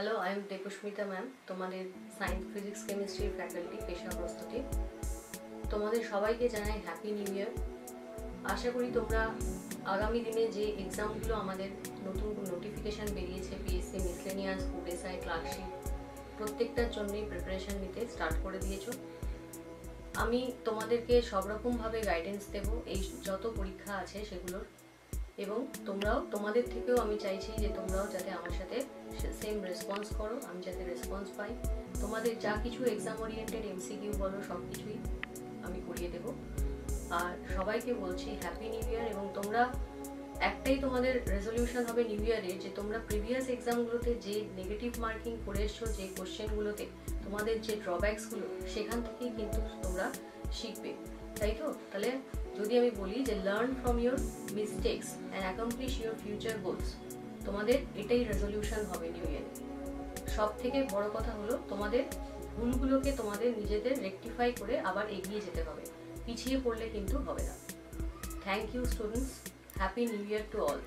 Hello, I am Debasmita ma'am, তোমাদের science physics কেমিস্ট্রির faculty পেশা প্রস্তুতি। তোমাদের সবাইকে জানাই হ্যাপি নিউ ইয়ার। আশা করি তোমরা আগামী দিনে যে এক্সামগুলো আমাদের নতুন নোটিফিকেশান বেরিয়েছে PSC miscellaneous, food SI, clerkship, প্রত্যেকটার জন্যই প্রিপারেশান নিতে স্টার্ট করে দিয়েছো। আমি তোমাদেরকে সব রকমভাবে গাইডেন্স দেবো এই যত পরীক্ষা আছে সেগুলোর, এবং তোমাদের থেকেও আমি চাইছি যে তোমরাও যাতে আমার সাথে সেম রেসপন্স করো, আমি যাতে রেসপন্স পাই। তোমাদের যা কিছু এক্সাম ওরিয়েন্টেড এমসিকিউ বলো সব কিছুই আমি করিয়ে দেবো। আর সবাইকে বলছি হ্যাপি নিউ ইয়ার। এবং তোমরা একটাই তোমাদের রেজলিউশন হবে নিউ ইয়ারে, যে তোমরা প্রিভিয়াস এক্সামগুলোতে যে নেগেটিভ মার্কিং করে এসছো, যে কোশ্চেনগুলোতে তোমাদের যে ড্রব্যাকসগুলো, সেখান থেকেই কিন্তু তোমরা শিখবে, তাই তো? তাহলে যদি আমি বলি যে learn from your mistakes and accomplish your future goals, তোমাদের এটাই রেজলিউশন হবে নিউ ইয়ারে। সব থেকে বড় কথা হলো তোমাদের ভুলগুলোকে তোমাদের নিজেদের রেকটিফাই করে আবার এগিয়ে যেতে হবে, পিছিয়ে পড়লে কিন্তু হবে না। Thank you students, happy new year to all.